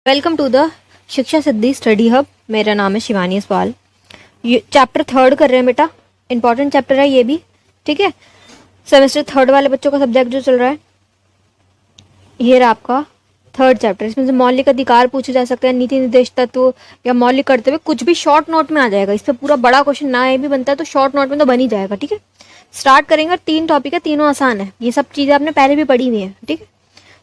Welcome to the शिक्षा सिद्धि study hub. मेरा नाम है शिवानी इसवाल। ये चैप्टर 3 कर रहे हैं बेटा, इंपॉर्टेंट चैप्टर है ये भी, ठीक है। सेमेस्टर 3 वाले बच्चों का सब्जेक्ट जो चल रहा है ये रहा आपका 3rd चैप्टर। इसमें से मौलिक अधिकार पूछे जा सकते हैं, नीति निर्देश तत्व या मौलिक कर्तव्य, कुछ भी शॉर्ट नोट में आ जाएगा। इस पर पूरा बड़ा क्वेश्चन ना ये भी बनता है तो शॉर्ट नोट में तो बन ही जाएगा, ठीक है। स्टार्ट करेंगे और 3 टॉपिक है, तीनों आसान है। ये सब चीजें आपने पहले भी पढ़ी हुई है, ठीक है।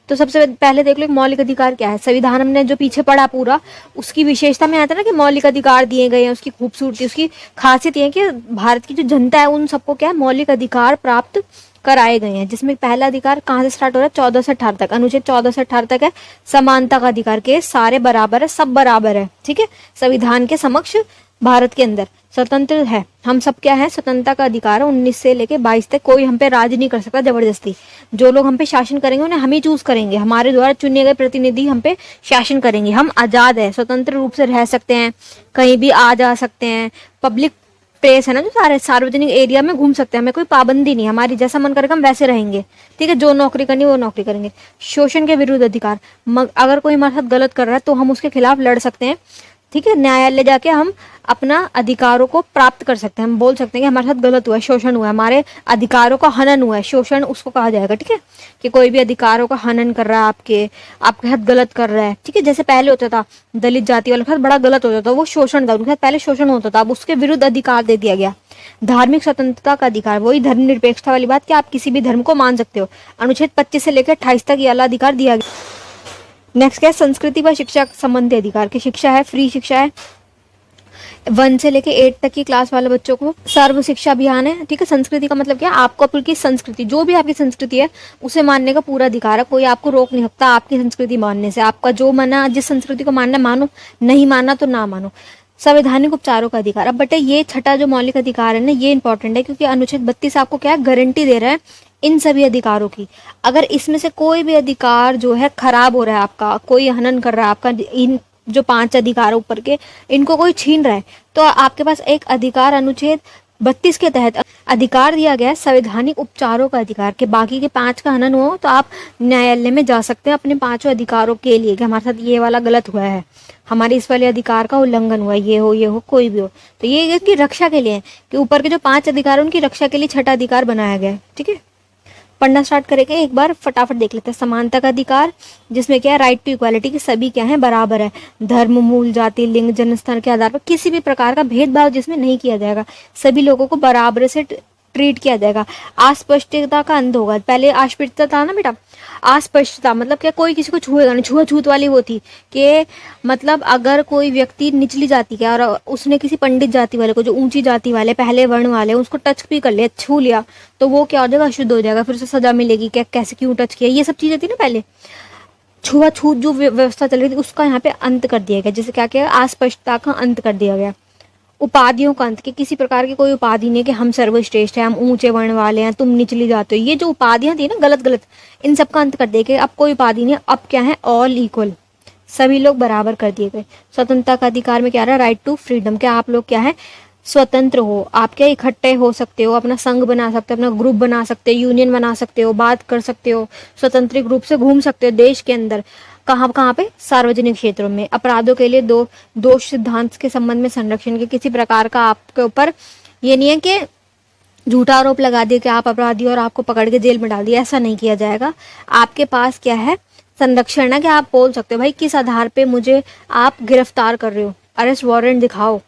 तो सबसे पहले देख लो मौलिक अधिकार क्या है। संविधान हमने जो पीछे पढ़ा पूरा, उसकी विशेषता में आता है ना कि मौलिक अधिकार दिए गए हैं, उसकी खूबसूरती, उसकी खासियत ये है कि भारत की जो जनता है उन सबको क्या है, मौलिक अधिकार प्राप्त कराए गए हैं। जिसमें पहला अधिकार कहाँ से स्टार्ट हो रहा है, 14 से 18 तक, अनुच्छेद 14 से 18 तक है समानता का अधिकार के, सारे बराबर है, सब बराबर है, ठीक है। संविधान के समक्ष भारत के अंदर स्वतंत्र है, हम सब क्या है, स्वतंत्रता का अधिकार है। 19 से लेके 22 तक कोई हम पे राज नहीं कर सकता जबरदस्ती। जो लोग हम पे शासन करेंगे उन्हें हम ही चूज करेंगे, हमारे द्वारा चुने गए प्रतिनिधि हम पे शासन करेंगे। हम आजाद है, स्वतंत्र रूप से रह सकते हैं, कहीं भी आ जा सकते हैं, पब्लिक प्लेस है ना जो सारे सार्वजनिक एरिया में घूम सकते हैं, हमें कोई पाबंदी नहीं, हमारी जैसा मन करेगा हम वैसे रहेंगे, ठीक है। जो नौकरी करनी वो नौकरी करेंगे। शोषण के विरुद्ध अधिकार, अगर कोई हमारे साथ गलत कर रहा है तो हम उसके खिलाफ लड़ सकते हैं, ठीक है। न्यायालय जाके हम अपना अधिकारों को प्राप्त कर सकते हैं। हम बोल सकते हैं कि हमारे साथ गलत हुआ है, शोषण हुआ है, हमारे अधिकारों का हनन हुआ है, शोषण उसको कहा जाएगा, ठीक है। कि कोई भी अधिकारों का हनन कर रहा है, आपके साथ गलत कर रहा है, ठीक है। जैसे पहले होता था दलित जाति वालों के साथ बड़ा गलत होता था, वो शोषण था, उनके साथ पहले शोषण होता था, अब उसके विरुद्ध अधिकार दे दिया गया। धार्मिक स्वतंत्रता का अधिकार, वही धर्मनिरपेक्षता वाली बात कि आप किसी भी धर्म को मान सकते हो। अनुच्छेद 25 से लेकर 28 तक ये वाला अधिकार दिया गया। नेक्स्ट क्या है, संस्कृति व शिक्षा संबंधी अधिकार की शिक्षा है, फ्री शिक्षा है। 1 से लेके 8 तक की क्लास वाले बच्चों को सर्व शिक्षा अभियान है, ठीक है। संस्कृति का मतलब क्या है, आपको आपकी संस्कृति, जो भी आपकी संस्कृति है उसे मानने का पूरा अधिकार है, कोई आपको रोक नहीं सकता आपकी संस्कृति मानने से। आपका जो माना, जिस संस्कृति को मानना मानो, नहीं मानना तो ना मानो। संवैधानिक उपचारों का अधिकार, अब बेटे ये छठा जो मौलिक अधिकार है ना, ये इंपॉर्टेंट है क्योंकि अनुच्छेद 32 आपको क्या है, गारंटी दे रहा है इन सभी अधिकारों की। अगर इसमें से कोई भी अधिकार जो है खराब हो रहा है, आपका कोई हनन कर रहा है, आपका इन जो 5 अधिकार ऊपर के इनको कोई छीन रहा है, तो आपके पास एक अधिकार अनुच्छेद 32 के तहत अधिकार दिया गया है संवैधानिक उपचारों का अधिकार के। बाकी के 5 का हनन हो तो आप न्यायालय में जा सकते हैं अपने 5 अधिकारों के लिए कि हमारे साथ ये वाला गलत हुआ है, हमारे इस वाले अधिकार का उल्लंघन हुआ, ये हो कोई भी हो, तो ये इसकी रक्षा के लिए है कि ऊपर के जो 5 अधिकार उनकी रक्षा के लिए छठा अधिकार बनाया गया है, ठीक है। पढ़ना स्टार्ट करेंगे, एक बार फटाफट देख लेते हैं। समानता का अधिकार, जिसमें क्या है, राइट टू इक्वालिटी, की सभी क्या है, बराबर है। धर्म, मूल, जाति, लिंग, जन्मस्थान के आधार पर किसी भी प्रकार का भेदभाव जिसमें नहीं किया जाएगा, सभी लोगों को बराबर से ट्रीट किया जाएगा। अस्पष्टता का अंत होगा, पहले अस्पष्टता था ना बेटा, अस्पष्टता मतलब क्या, कोई किसी को छुएगा नहीं, छुआछूत वाली वो थी कि मतलब अगर कोई व्यक्ति निचली जाति का और उसने किसी पंडित जाति वाले को, जो ऊंची जाति वाले पहले वर्ण वाले उसको टच भी कर लिया, छू लिया, तो वो क्या हो जाएगा, अशुद्ध हो जाएगा, फिर उसे सजा मिलेगी, क्या कैसे क्यों टच किया, ये सब चीजें थी ना पहले। छुआछूत जो व्यवस्था चल रही थी उसका यहाँ पे अंत कर दिया गया, जैसे क्या किया, अस्पष्टता का अंत कर दिया गया। उपाधियों का अंत, के किसी प्रकार की कोई उपाधि नहीं कि हम सर्वश्रेष्ठ हैं, हम ऊंचे वर्ण वाले हैं, तुम निचली जाते हो, ये जो उपाधियां थी ना गलत गलत, इन सब का अंत कर दिया गया। अब कोई उपाधि नहीं, अब क्या है, ऑल इक्वल, सभी लोग बराबर कर दिए गए। स्वतंत्रता का अधिकार में क्या रहा, राइट टू फ्रीडम, क्या आप लोग क्या है, स्वतंत्र हो, आप क्या इकट्ठे हो सकते हो, अपना संघ बना सकते हो, अपना ग्रुप बना सकते हो, यूनियन बना सकते हो, बात कर सकते हो, स्वतंत्र रूप से घूम सकते हो देश के अंदर, कहाँ कहाँ पे, सार्वजनिक क्षेत्रों में। अपराधों के लिए दोष सिद्धांत के संबंध में संरक्षण के, किसी प्रकार का आपके ऊपर ये नहीं है कि झूठा आरोप लगा दिया कि आप अपराधी और आपको पकड़ के जेल में डाल दिया, ऐसा नहीं किया जाएगा। आपके पास क्या है, संरक्षण है कि आप बोल सकते हो भाई किस आधार पे मुझे आप गिरफ्तार कर रहे हो, अरेस्ट वारंट दिखाओ।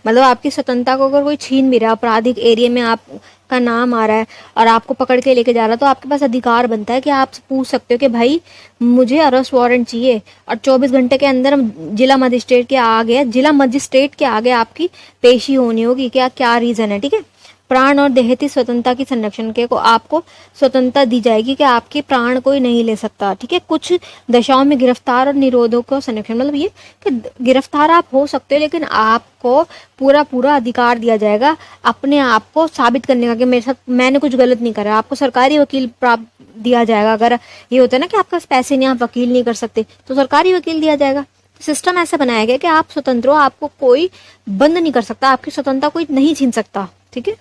मतलब आपकी स्वतंत्रता को अगर कोई छीन भी रहा है, आपराधिक एरिया में आपका नाम आ रहा है और आपको पकड़ के लेके जा रहा है, तो आपके पास अधिकार बनता है कि आप पूछ सकते हो कि भाई मुझे अरेस्ट वारंट चाहिए, और 24 घंटे के अंदर जिला मजिस्ट्रेट के आगे आपकी पेशी होनी होगी, क्या रीजन है, ठीक है। प्राण और देहती स्वतंत्रता की संरक्षण के को आपको स्वतंत्रता दी जाएगी कि आपके प्राण कोई नहीं ले सकता, ठीक है। कुछ दशाओं में गिरफ्तार और निरोधों का संरक्षण, मतलब ये कि गिरफ्तार आप हो सकते हो लेकिन आपको पूरा अधिकार दिया जाएगा अपने आप को साबित करने का कि मेरे साथ मैंने कुछ गलत नहीं करा। आपको सरकारी वकील प्राप्त दिया जाएगा, अगर ये होता है ना कि आपके पास पैसे नहीं, आप वकील नहीं कर सकते, तो सरकारी वकील दिया जाएगा। सिस्टम ऐसा बनाया गया कि आप स्वतंत्र हो, आपको कोई बंद नहीं कर सकता, आपकी स्वतंत्रता कोई नहीं छीन सकता, ठीक है।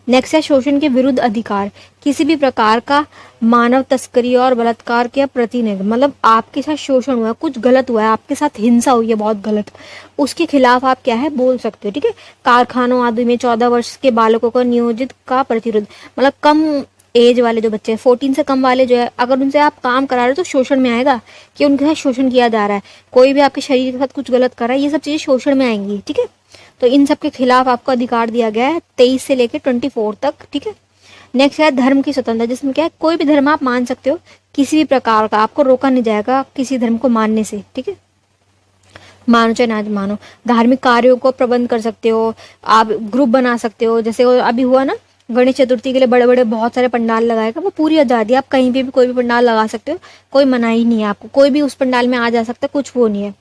नेक्स्ट है शोषण के विरुद्ध अधिकार, किसी भी प्रकार का मानव तस्करी और बलात्कार के प्रति नहीं, मतलब आपके साथ शोषण हुआ है, कुछ गलत हुआ है, आपके साथ हिंसा हुई है बहुत गलत, उसके खिलाफ आप क्या है बोल सकते हो, ठीक है। कारखानों आदि में 14 वर्ष के बालकों को नियोजित का प्रतिरोध, मतलब कम एज वाले जो बच्चे हैं 14 से कम वाले जो है, अगर उनसे आप काम करा रहे हो तो शोषण में आएगा कि उनके साथ शोषण किया जा रहा है, कोई भी आपके शरीर के साथ कुछ गलत कर रहा है, ये सब चीजें शोषण में आएंगी, ठीक है। तो इन सब के खिलाफ आपको अधिकार दिया गया है 23 से लेकर 24 तक, ठीक है। नेक्स्ट है धर्म की स्वतंत्रता, जिसमें क्या है कोई भी धर्म आप मान सकते हो, किसी भी प्रकार का आपको रोका नहीं जाएगा किसी धर्म को मानने से, ठीक है। मानो चाहे ना मानो, धार्मिक कार्यों को प्रबंध कर सकते हो, आप ग्रुप बना सकते हो, जैसे वो अभी हुआ ना गणेश चतुर्थी के लिए बड़े बड़े बहुत सारे पंडाल लगाएगा, वो पूरी आज़ादी, आप कहीं पे भी कोई भी पंडाल लगा सकते हो, कोई मनाही नहीं है आपको, कोई भी उस पंडाल में आ जा सकता है, कुछ वो नहीं है।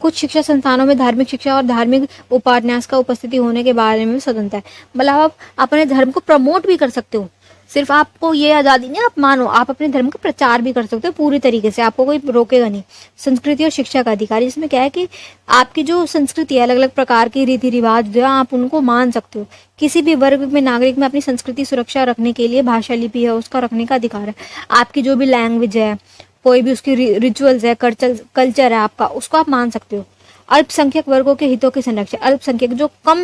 कुछ शिक्षा संस्थानों में धार्मिक शिक्षा और धार्मिक उपन्यास का उपस्थिति होने के बारे में स्वतंत्रता है, मतलब आप अपने धर्म को प्रमोट भी कर सकते हो, सिर्फ आपको ये आज़ादी नहीं, आप मानो आप अपने धर्म का प्रचार भी कर सकते हो पूरी तरीके से, आपको कोई रोकेगा नहीं। संस्कृति और शिक्षा का अधिकार, जिसमें क्या है कि आपकी जो संस्कृति है, अलग अलग प्रकार की रीति रिवाज जो है आप उनको मान सकते हो, किसी भी वर्ग में नागरिक में अपनी संस्कृति सुरक्षा रखने के लिए भाषा लिपि है उसका रखने का अधिकार है, आपकी जो भी लैंग्वेज है, कोई भी उसकी रिचुअल्स है, कल्चर है आपका, उसको आप मान सकते हो। अल्पसंख्यक वर्गों के हितों की संरक्षण, अल्पसंख्यक जो कम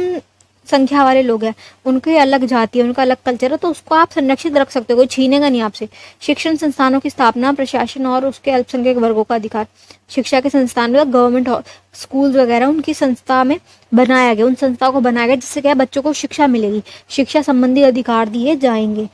संख्या वाले लोग हैं, उनकी अलग जाति है, उनका अलग कल्चर है, तो उसको आप संरक्षित रख सकते हो, कोई छीनेगा नहीं आपसे। शिक्षण संस्थानों की स्थापना, प्रशासन और उसके अल्पसंख्यक वर्गों का अधिकार, शिक्षा के संस्थान में गवर्नमेंट स्कूल वगैरह उनकी संस्था में बनाया गया, उन संस्थाओं को बनाया गया जिससे क्या बच्चों को शिक्षा मिलेगी, शिक्षा संबंधी अधिकार दिए जाएंगे।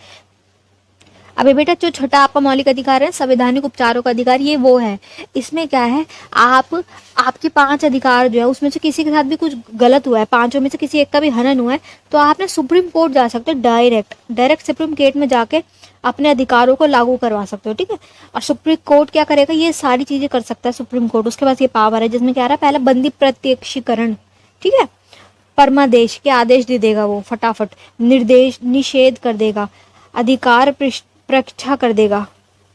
अभी बेटा जो छठा आपका मौलिक अधिकार है संवैधानिक उपचारों का अधिकार, ये वो है, इसमें क्या है आपके 5 अधिकार जो है उसमें से किसी के साथ भी कुछ गलत हुआ है, 5 में से किसी एक का भी हनन हुआ है, तो आपने सुप्रीम कोर्ट जा सकते हो, डायरेक्ट सुप्रीम कोर्ट में जाके अपने अधिकारों को लागू करवा सकते हो, ठीक है। और सुप्रीम कोर्ट क्या करेगा, ये सारी चीजें कर सकता है सुप्रीम कोर्ट, उसके पास ये पावर है, जिसमें क्या रहा है पहला बंदी प्रत्यक्षीकरण, ठीक है, परमादेश के आदेश दे देगा वो फटाफट, निर्देश निषेध कर देगा, अधिकार परीक्षा कर देगा,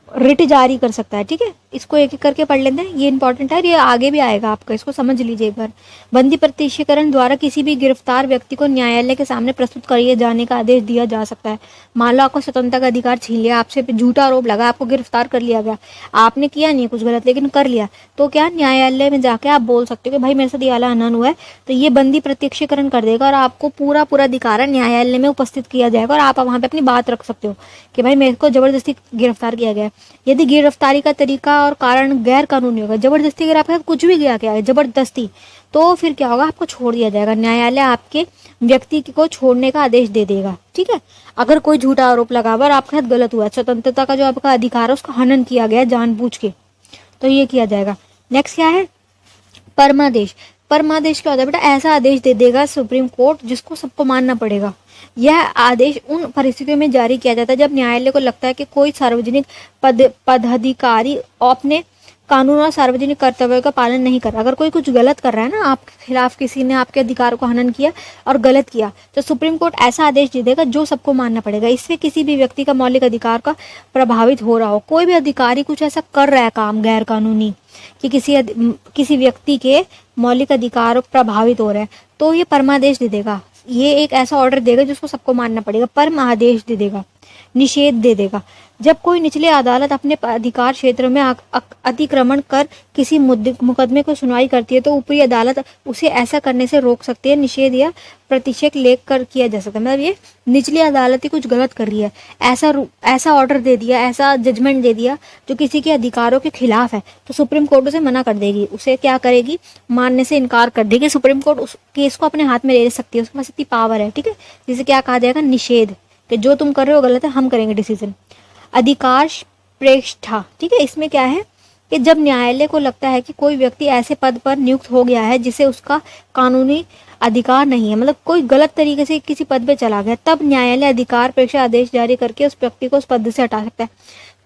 रिट जारी कर सकता है, ठीक है। इसको एक एक करके पढ़ लेते हैं, ये इंपॉर्टेंट है, ये आगे भी आएगा आपका, इसको समझ लीजिए एक बार। बंदी प्रत्यक्षीकरण द्वारा किसी भी गिरफ्तार व्यक्ति को न्यायालय के सामने प्रस्तुत किए जाने का आदेश दिया जा सकता है। मान लो आपको स्वतंत्रता का अधिकार छीन लिया, आपसे झूठा आरोप लगा, आपको गिरफ्तार कर लिया गया, आपने किया नहीं कुछ गलत लेकिन कर लिया, तो क्या न्यायालय में जाके आप बोल सकते हो कि भाई मेरे साथ ये वाला अनन हुआ है, तो ये बंदी प्रत्यक्षीकरण कर देगा और आपको पूरा अधिकार है, न्यायालय में उपस्थित किया जाएगा और आप वहां पे अपनी बात रख सकते हो कि भाई मेरे को जबरदस्ती गिरफ्तार किया गया। यदि गिरफ्तारी का तरीका और कारण गैर कानूनी होगा, जबरदस्ती अगर आपके साथ कुछ भी किया गया है जबरदस्ती, तो फिर क्या होगा, आपको छोड़ दिया जाएगा, न्यायालय आपके व्यक्ति को छोड़ने का आदेश दे देगा, ठीक है। अगर कोई झूठा आरोप लगा और आपके साथ गलत हुआ, स्वतंत्रता का जो आपका अधिकार है उसका हनन किया गया जानबूझ के, तो ये किया जाएगा। नेक्स्ट क्या है, परमादेश। परमादेश क्या होता है बेटा, ऐसा आदेश दे देगा सुप्रीम कोर्ट जिसको सबको मानना पड़ेगा। यह आदेश उन परिस्थितियों में जारी किया जाता है जब न्यायालय को लगता है कि कोई सार्वजनिक पदाधिकारी अपने कानून और सार्वजनिक कर्तव्यों का पालन नहीं कर रहा। अगर कोई कुछ गलत कर रहा है ना, आपके खिलाफ किसी ने आपके अधिकार को हनन किया और गलत किया, तो सुप्रीम कोर्ट ऐसा आदेश दे देगा जो सबको मानना पड़ेगा। इससे किसी भी व्यक्ति का मौलिक अधिकार का प्रभावित हो रहा हो, कोई भी अधिकारी कुछ ऐसा कर रहा है काम गैर कानूनी कि किसी व्यक्ति के मौलिक अधिकार प्रभावित हो रहे हैं, तो ये परमादेश दे देगा, ये एक ऐसा ऑर्डर देगा जिसको सबको मानना पड़ेगा, परमादेश दे देगा, निषेध दे देगा। जब कोई निचली अदालत अपने अधिकार क्षेत्र में अतिक्रमण कर किसी मुकदमे को सुनवाई करती है, तो ऊपरी अदालत उसे ऐसा करने से रोक सकती है, निषेध या प्रतिषेध लेख कर किया जा सकता है। मतलब ये निचली अदालत ही कुछ गलत कर रही है, ऐसा ऑर्डर दे दिया, ऐसा जजमेंट दे दिया जो किसी के अधिकारों के खिलाफ है, तो सुप्रीम कोर्ट उसे मना कर देगी, उसे क्या करेगी, मानने से इनकार कर देगी। सुप्रीम कोर्ट उस केस को अपने हाथ में ले सकती है, उसके पास इतनी पावर है, ठीक है। जिसे क्या कहा जाएगा, निषेध, कि जो तुम कर रहे हो गलत है, हम करेंगे डिसीजन। अधिकार प्रेष्ठा, ठीक है, इसमें क्या है कि जब न्यायालय को लगता है कि कोई व्यक्ति ऐसे पद पर नियुक्त हो गया है जिसे उसका कानूनी अधिकार नहीं है, मतलब कोई गलत तरीके से किसी पद पे चला गया, तब न्यायालय अधिकार प्रेक्षा आदेश जारी करके उस व्यक्ति को उस पद से हटा सकता है।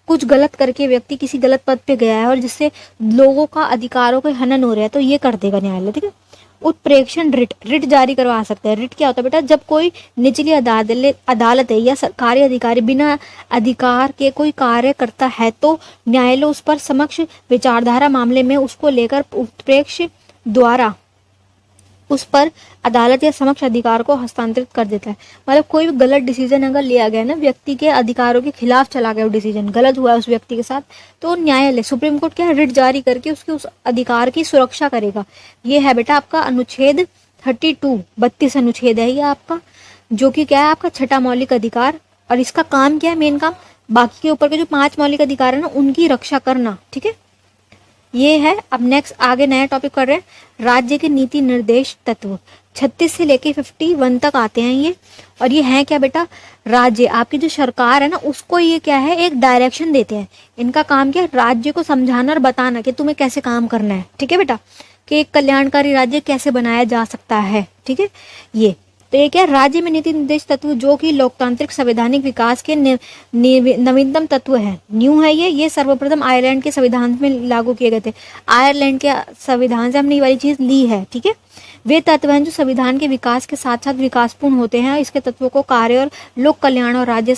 कुछ गलत करके व्यक्ति किसी गलत पद पे गया है और जिससे लोगों का अधिकारों के हनन हो रहा है, तो ये कर देगा न्यायालय, ठीक है। उत्प्रेक्षण रिट जारी करवा सकते हैं। रिट क्या होता है बेटा, जब कोई निचली अदालत है या सरकारी अधिकारी बिना अधिकार के कोई कार्य करता है, तो न्यायालय उस पर समक्ष विचारधारा मामले में उसको लेकर उत्प्रेक्ष द्वारा उस पर अदालत या समक्ष अधिकार को हस्तांतरित कर देता है। मतलब कोई भी गलत डिसीजन अगर लिया गया ना, व्यक्ति के अधिकारों के खिलाफ चला गया वो डिसीजन, गलत हुआ उस व्यक्ति के साथ, तो न्यायालय सुप्रीम कोर्ट क्या है, रिट जारी करके उसके उस अधिकार की सुरक्षा करेगा। ये है बेटा आपका अनुच्छेद 32 अनुच्छेद है ये आपका, जो कि क्या है आपका छठा मौलिक अधिकार। और इसका काम क्या है, मेन काम बाकी के ऊपर के जो 5 मौलिक अधिकार है ना उनकी रक्षा करना। ठीक है, ये है। अब नेक्स्ट आगे नया टॉपिक कर रहे हैं, राज्य के नीति निर्देश तत्व। 36 से लेके 51 तक आते हैं ये। और ये है क्या बेटा, राज्य आपकी जो सरकार है ना उसको ये क्या है, एक डायरेक्शन देते हैं। इनका काम क्या है, राज्य को समझाना और बताना कि तुम्हें कैसे काम करना है। ठीक है बेटा, कि एक कल्याणकारी राज्य कैसे बनाया जा सकता है। ठीक है, ये तो ये क्या, राज्य में नीति निर्देश तत्व जो कि लोकतांत्रिक संवैधानिक विकास के नवीनतम तत्व है, न्यू है ये सर्वप्रथम आयरलैंड के संविधान में लागू किए गए थे। आयरलैंड के संविधान से हमने ये वाली चीज ली है। ठीक है, वे तत्व हैं जो संविधान के विकास के साथ साथ विकासपूर्ण होते हैं। इसके तत्वों को कार्य और लोक कल्याण और राज्य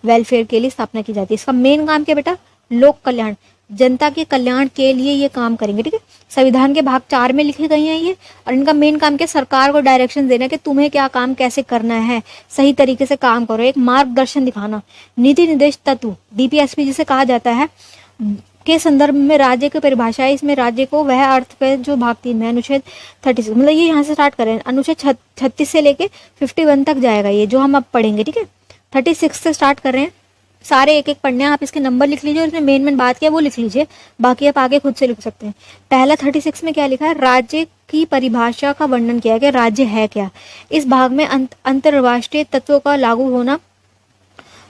वेलफेयर के लिए स्थापना की जाती है। इसका मेन काम क्या बेटा, लोक कल्याण, जनता के कल्याण के लिए ये काम करेंगे। ठीक है, संविधान के भाग 4 में लिखे गए हैं ये। और इनका मेन काम क्या, सरकार को डायरेक्शन देना कि तुम्हें क्या काम कैसे करना है, सही तरीके से काम करो, एक मार्गदर्शन दिखाना। नीति निर्देश तत्व डीपीएसपी जिसे कहा जाता है के संदर्भ में राज्य की परिभाषा है। इसमें राज्य को वह अर्थ पे जो भाग 3 में अनुच्छेद 36, मतलब ये यहाँ से स्टार्ट करें, अनुच्छेद 36 से लेके 51 तक जाएगा ये जो हम अब पढ़ेंगे। ठीक है, 36 से स्टार्ट कर रहे हैं, सारे एक एक पढ़ने हैं। आप इसके नंबर लिख लीजिए और इसमें मेन बात क्या है वो लिख लीजिए, बाकी आप आगे खुद से लिख सकते हैं। पहला 36 में क्या लिखा है, राज्य की परिभाषा का वर्णन किया गया, राज्य है क्या। इस भाग में अंतरराष्ट्रीय तत्वों का लागू होना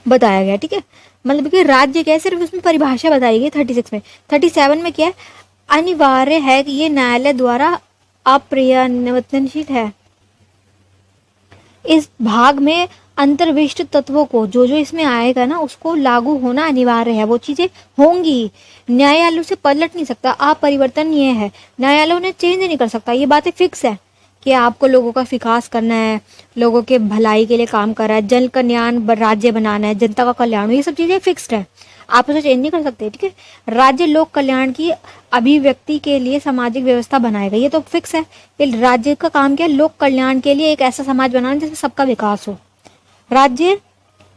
बताया गया। ठीक है, मतलब कि राज्य क्या है, सिर्फ उसमें परिभाषा बताई गई 36 में। 37 में क्या है, अनिवार्य है कि ये न्यायालय द्वारा अपर्यावरणशील है। इस भाग में अंतर्विष्ट तत्वों को जो जो इसमें आएगा ना उसको लागू होना अनिवार्य है, वो चीजें होंगी, न्यायालय से पलट नहीं सकता, अपरिवर्तनीय है, न्यायालय उन्हें चेंज नहीं कर सकता। ये बातें फिक्स है कि आपको लोगों का विकास करना है, लोगों के भलाई के लिए काम कर रहा है, जन कल्याण राज्य बनाना है, जनता का कल्याण, ये सब चीजें फिक्स्ड है, आप उसे चेंज नहीं कर सकते। ठीक है, राज्य लोक कल्याण की अभिव्यक्ति के लिए सामाजिक व्यवस्था बनाएगा, ये तो फिक्स है। राज्य का काम क्या है, लोक कल्याण के लिए एक ऐसा समाज बनाना जिसमें सबका विकास हो। राज्य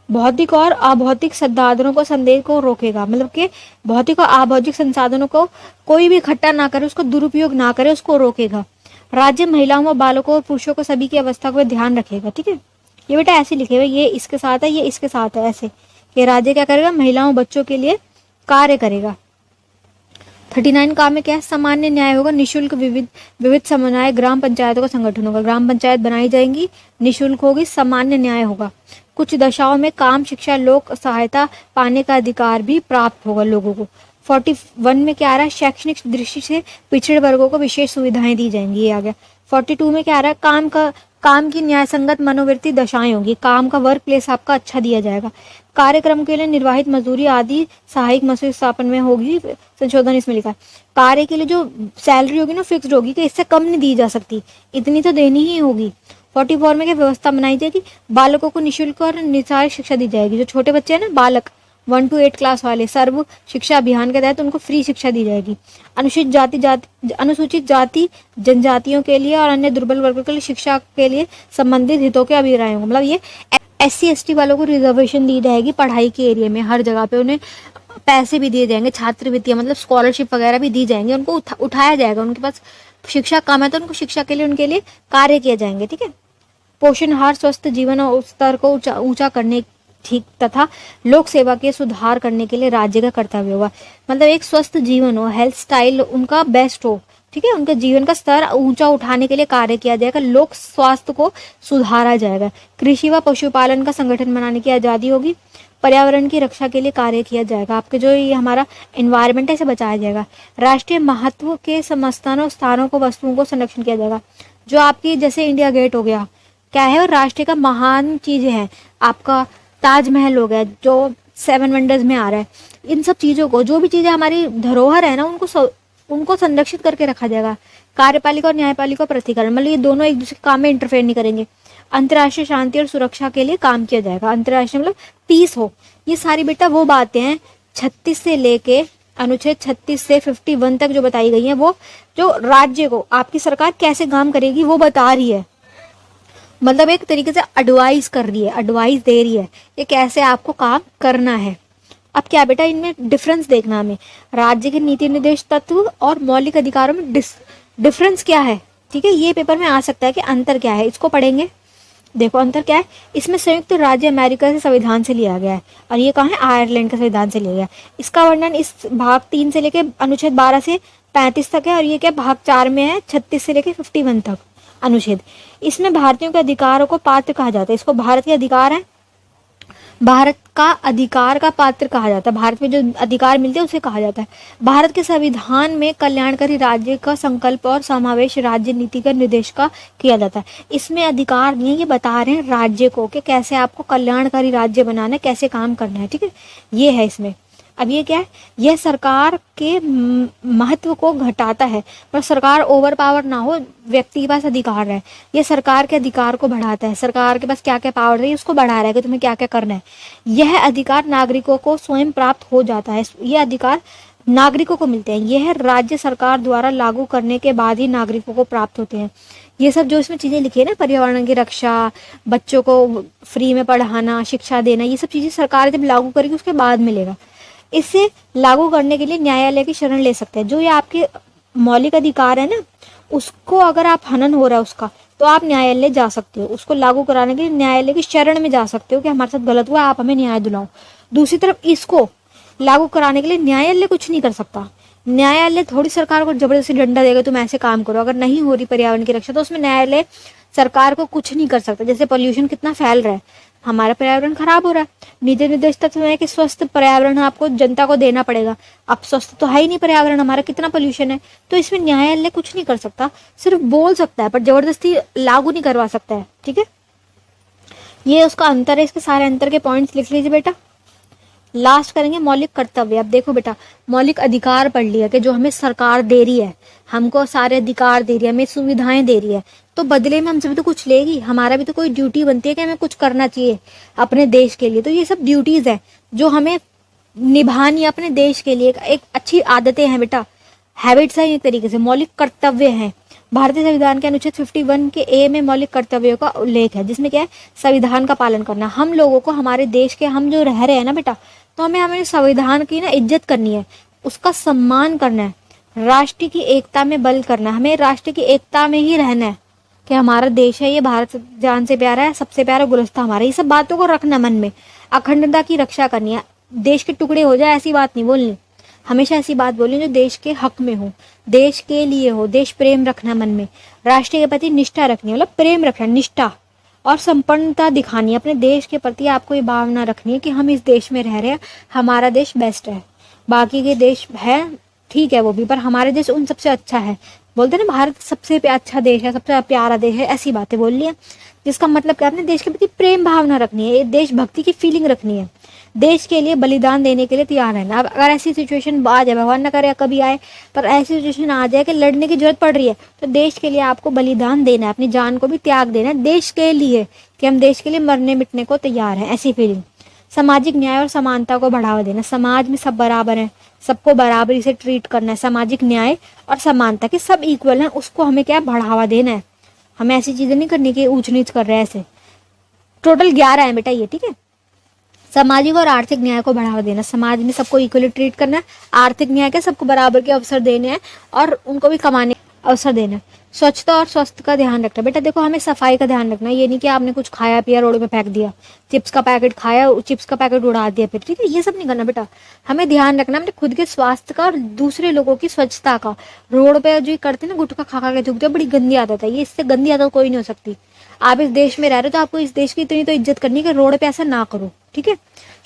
भौतिक और अभौतिक संसाधनों को संदेह को रोकेगा, मतलब कि भौतिक और अभौतिक संसाधनों को कोई भी इकट्ठा ना करे, उसको दुरुपयोग ना करे, उसको रोकेगा। राज्य महिलाओं और बालकों और पुरुषों को सभी की अवस्था को ध्यान रखेगा। ठीक है, ये बेटा ऐसे लिखे हुए, ये इसके साथ है, ये इसके साथ है, ऐसे कि राज्य क्या करेगा, महिलाओं बच्चों के लिए कार्य करेगा। 39 काम में क्या है, सामान्य न्याय होगा, निशुल्क विविध समन्वय ग्राम पंचायतों का संगठन होगा, ग्राम पंचायत बनाई जाएंगी, निशुल्क होगी, सामान्य न्याय होगा। कुछ दशाओं में काम, शिक्षा, लोक सहायता पाने का अधिकार भी प्राप्त होगा लोगों को। 41 में क्या आ रहा है, शैक्षणिक दृष्टि से पिछड़े वर्गों को विशेष सुविधाएं दी जाएंगी, ये आ गया। 42 में क्या आ रहा है, काम की न्याय संगत मनोवृत्ति दशाएं होंगी, काम का वर्क प्लेस आपका अच्छा दिया जाएगा। कार्यक्रम के लिए निर्वाहित मजदूरी आदि सहायक मजदूरी स्थापन में होगी, संशोधन इसमें लिखा है। कार्य के लिए जो सैलरी होगी ना फिक्स्ड होगी, कि इससे कम नहीं दी जा सकती, इतनी तो देनी ही होगी। 44 में क्या व्यवस्था बनाई जाएगी, बालकों को निःशुल्क और निःशुल्क शिक्षा दी जाएगी। जो छोटे बच्चे हैं ना बालक 1 to 8 क्लास वाले, सर्व शिक्षा अभियान के तहत उनको फ्री शिक्षा दी जाएगी। अनुसूचित जाति जनजातियों के लिए और अन्य दुर्बल वर्गों के लिए शिक्षा के लिए संबंधित हितों के अभिप्राय होंगे, मतलब ये SC ST वालों को रिजर्वेशन दी जाएगी पढ़ाई के एरिया में, हर जगह पे उन्हें पैसे भी दिए जाएंगे, छात्रवृत्तियां मतलब स्कॉलरशिप वगैरह भी दी जाएंगे, उनको उठाया जाएगा, उनके पास शिक्षा कम है तो उनको शिक्षा के लिए उनके लिए कार्य किए जाएंगे। ठीक है, पोषण आहार, स्वस्थ जीवन और स्तर को ऊंचा करने ठीक तथा लोक सेवा के सुधार करने के लिए राज्य का कर्तव्य होगा। मतलब एक स्वस्थ जीवन हो, हेल्थ स्टाइल उनका बेस्ट हो, ठीक है, उनके जीवन का स्तर ऊंचा उठाने के लिए कार्य किया जाएगा, लोक स्वास्थ्य को सुधारा जाएगा। कृषि व पशुपालन का संगठन बनाने की आजादी होगी, पर्यावरण की रक्षा के लिए कार्य किया जाएगा, आपके जो ये हमारा एनवायरनमेंट है इसे बचाया जाएगा। राष्ट्रीय महत्व के स्थानों को वस्तुओं को संरक्षण किया जाएगा, जो आपकी जैसे इंडिया गेट हो गया, क्या है और राष्ट्र का महान चीजें हैं, आपका ताजमहल हो गया जो 7 वंडर्स में आ रहा है, इन सब चीजों को, जो भी चीजें हमारी धरोहर है ना उनको संरक्षित करके रखा जाएगा। कार्यपालिका और न्यायपालिका प्रतिकरण, मतलब ये दोनों एक दूसरे के काम में इंटरफेयर नहीं करेंगे। अंतर्राष्ट्रीय शांति और सुरक्षा के लिए काम किया जाएगा, अंतर्राष्ट्रीय मतलब पीस हो। ये सारी बेटा वो बातें हैं 36 से लेके अनुच्छेद 36 से 51 तक जो बताई गई है, वो जो राज्य को आपकी सरकार कैसे काम करेगी वो बता रही है। मतलब एक तरीके से एडवाइस कर रही है, एडवाइस दे रही है कि कैसे आपको काम करना है। अब क्या बेटा, इनमें डिफरेंस देखना हमें, राज्य के नीति निर्देश तत्व और मौलिक अधिकारों में डिफरेंस क्या है। ठीक है, ये पेपर में आ सकता है कि अंतर क्या है, इसको पढ़ेंगे। देखो अंतर क्या है, इसमें संयुक्त राज्य अमेरिका से संविधान से लिया गया है और ये कहाँ है, आयरलैंड के संविधान से लिया गया है। इसका वर्णन इस भाग 3 से लेके अनुच्छेद 12 से 35 तक है और ये क्या भाग 4 में है 36 से लेके 51 तक अनुच्छेद। इसमें भारतीयों के अधिकारों को पात्र कहा जाता है। इसको भारत के अधिकार है, भारत का अधिकार का पात्र कहा जाता है, भारत में जो अधिकार मिलते हैं उसे कहा जाता है। भारत के संविधान में कल्याणकारी राज्य का संकल्प और समावेश राज्य नीति का निर्देश का किया जाता है। इसमें अधिकार नहीं है, ये बता रहे हैं राज्य को कि कैसे आपको कल्याणकारी राज्य बनाना है, कैसे काम करना है। ठीक है, ये है इसमें। अब ये क्या है, यह सरकार के महत्व को घटाता है, पर सरकार ओवर पावर ना हो, व्यक्ति के पास अधिकार है। ये सरकार के अधिकार को बढ़ाता है, सरकार के पास क्या क्या पावर है उसको बढ़ा रहा है कि तुम्हें क्या क्या करना है। यह अधिकार नागरिकों को स्वयं प्राप्त हो जाता है, यह अधिकार नागरिकों को मिलते हैं। यह राज्य सरकार द्वारा लागू करने के बाद ही नागरिकों को प्राप्त होते हैं। ये सब जो इसमें चीजें लिखी है ना, पर्यावरण की रक्षा, बच्चों को फ्री में पढ़ाना, शिक्षा देना, ये सब चीजें सरकार जब लागू करेगी उसके बाद मिलेगा। इसे लागू करने के लिए न्यायालय की शरण ले सकते हैं। जो ये आपके मौलिक अधिकार है ना, उसको अगर आप हनन हो रहा है उसका, तो आप न्यायालय जा सकते हो। उसको लागू कराने के लिए न्यायालय की शरण में जा सकते हो कि हमारे साथ गलत हुआ, आप हमें न्याय दिलाओ। दूसरी तरफ इसको लागू कराने के लिए न्यायालय कुछ नहीं कर सकता। न्यायालय थोड़ी सरकार को जबरदस्ती डंडा देगा तुम ऐसे काम करो, अगर नहीं हो रही पर्यावरण की रक्षा तो उसमें न्यायालय सरकार को कुछ नहीं कर सकता। जैसे पोल्यूशन कितना फैल रहा है, हमारा पर्यावरण खराब हो रहा है, नीति निर्देश तत्व है कि स्वस्थ पर्यावरण आपको जनता को देना पड़ेगा। अब स्वस्थ तो है ही नहीं पर्यावरण हमारा, कितना पोल्यूशन है, तो इसमें न्यायालय कुछ नहीं कर सकता, सिर्फ बोल सकता है पर जबरदस्ती लागू नहीं करवा सकता है। ठीक है, ये उसका अंतर है। इसके सारे अंतर के पॉइंट्स लिख लीजिए बेटा। लास्ट करेंगे मौलिक कर्तव्य। अब देखो बेटा, मौलिक अधिकार पढ़ लिया कि जो हमें सरकार दे रही है, हमको सारे अधिकार दे रही है, हमें सुविधाएं दे रही है, तो बदले में हमसे भी तो कुछ लेगी, हमारा भी तो कोई ड्यूटी बनती है कि हमें कुछ करना चाहिए अपने देश के लिए। तो ये सब ड्यूटीज है जो हमें निभानी है अपने देश के लिए। एक अच्छी आदतें हैं बेटा, हैबिट्स हैं, एक तरीके से मौलिक कर्तव्य हैं। भारतीय संविधान के अनुच्छेद 51 के ए में मौलिक कर्तव्यों का उल्लेख है, जिसमें क्या है, संविधान का पालन करना। हम लोगों को हमारे देश के, हम जो रह रहे हैं ना बेटा, तो हमें हमारे संविधान की ना इज्जत करनी है, उसका सम्मान करना है, राष्ट्र की एकता में बल करना है, हमें राष्ट्र की एकता में ही रहना है कि हमारा देश है, ये भारत जान से प्यारा है, सबसे प्यारा गुलस्ता हमारा। ये सब बातों को रखना मन में, अखंडता की रक्षा करनी है। देश के टुकड़े हो जाए ऐसी बात नहीं बोलनी, हमेशा ऐसी बात बोलनी जो देश के हक में हो, देश के लिए हो। देश प्रेम रखना मन में, राष्ट्र के प्रति निष्ठा रखनी, मतलब प्रेम रखना, निष्ठा और संपन्नता दिखानी है। अपने देश के प्रति आपको ये भावना रखनी है कि हम इस देश में रह रहे हैं, हमारा देश बेस्ट है, बाकी के देश है ठीक है वो भी, पर हमारा देश उन सबसे अच्छा है। बोलते ना भारत सबसे अच्छा देश है, सबसे प्यारा देश है, ऐसी बातें बोल ली है। जिसका मतलब क्या, अपने देश के प्रति प्रेम भावना रखनी है, देशभक्ति की फीलिंग रखनी है, देश के लिए बलिदान देने के लिए तैयार रहना। अब अगर ऐसी सिचुएशन आ जाए, भगवान न करे कभी आए, पर ऐसी सिचुएशन आ जाए कि लड़ने की जरूरत पड़ रही है, तो देश के लिए आपको बलिदान देना है, अपनी जान को भी त्याग देना है देश के लिए, कि हम देश के लिए मरने मिटने को तैयार हैं, ऐसी फीलिंग। सामाजिक न्याय और समानता को बढ़ावा देना, समाज में सब बराबर है, सबको बराबरी से ट्रीट करना है। सामाजिक न्याय और समानता के सब इक्वल हैं, उसको हमें क्या बढ़ावा देना है। हमें ऐसी चीजें नहीं करनी कि ऊंच नीच कर रहे हैं ऐसे। टोटल 11 है बेटा ये, ठीक है। सामाजिक और आर्थिक न्याय को बढ़ावा देना, समाज में सबको इक्वली ट्रीट करना है। आर्थिक न्याय के सबको बराबर के अवसर देने हैं और उनको भी कमाने अवसर देना है। स्वच्छता और स्वास्थ्य का ध्यान रखना, बेटा देखो हमें सफाई का ध्यान रखना है। ये नहीं कि आपने कुछ खाया पिया रोड पे फेंक दिया, चिप्स का पैकेट खाया, चिप्स का पैकेट उड़ा दिया फिर, ठीक है, ये सब नहीं करना बेटा। हमें ध्यान रखना अपने खुद के स्वास्थ्य का और दूसरे लोगों की स्वच्छता का। रोड पे जो करते हैं ना, गुटखा खा खा के थूकते, बड़ी गंदी आदत है ये, इससे गंदी आदत कोई नहीं हो सकती। आप इस देश में रह रहे हो तो आपको इस देश की इतनी तो इज्जत करनी है कि रोड पे ऐसा ना करो, ठीक है।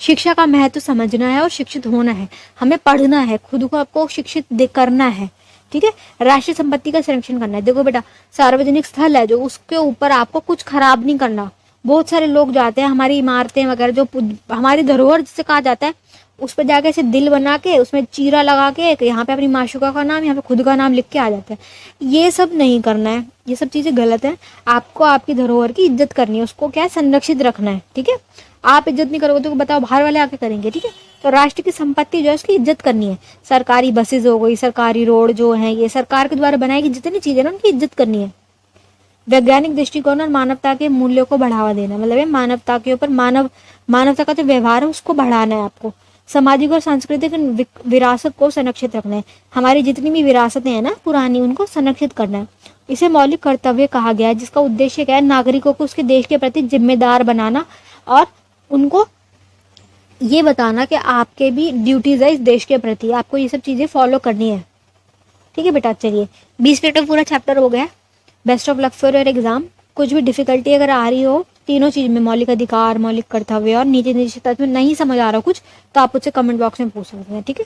शिक्षा का महत्व समझना है और शिक्षित होना है, हमें पढ़ना है, खुद को आपको शिक्षित करना है, ठीक है। राष्ट्रीय संपत्ति का संरक्षण करना है। देखो बेटा, सार्वजनिक स्थल है जो, उसके ऊपर आपको कुछ खराब नहीं करना। बहुत सारे लोग जाते हैं, हमारी इमारतें वगैरह जो हमारी धरोहर जिसे कहा जाता है, उस पर जाके ऐसे दिल बना के उसमें चीरा लगा के यहाँ पे अपनी माशुका का नाम, यहाँ पे खुद का नाम लिख के आ जाते हैं। ये सब नहीं करना है, ये सब चीजें गलत है। आपको आपकी धरोहर की इज्जत करनी है, उसको क्या है, संरक्षित रखना है, ठीक है। आप इज्जत नहीं करोगे तो बताओ बाहर वाले आके करेंगे, ठीक है। तो राष्ट्र की संपत्ति जो है उसकी इज्जत करनी है। सरकारी बसेज हो गई, सरकारी रोड जो है, ये सरकार के द्वारा बनाई गई जितनी चीजें ना उनकी इज्जत करनी है। वैज्ञानिक दृष्टिकोण और मानवता के मूल्यों को बढ़ावा देना, मतलब है मानवता के ऊपर मानवता का जो व्यवहार है उसको बढ़ाना है आपको। सामाजिक और सांस्कृतिक विरासत को संरक्षित रखना है। हमारी जितनी भी विरासतें हैं ना पुरानी, उनको संरक्षित करना है। इसे मौलिक कर्तव्य कहा गया है, जिसका उद्देश्य क्या है, नागरिकों को उसके देश के प्रति जिम्मेदार बनाना और उनको ये बताना कि आपके भी ड्यूटीज है इस देश के प्रति, आपको ये सब चीजें फॉलो करनी है, ठीक है बेटा। चलिए 20 मिनट में पूरा चैप्टर हो गया। Best of luck for your exam. कुछ भी डिफिकल्टी अगर आ रही हो तीनों चीज में, मौलिक अधिकार, मौलिक कर्तव्य और नीचे नीचे तत्व में नहीं समझ आ रहा कुछ, तो आप मुझसे कमेंट बॉक्स में पूछ सकते हैं, ठीक है।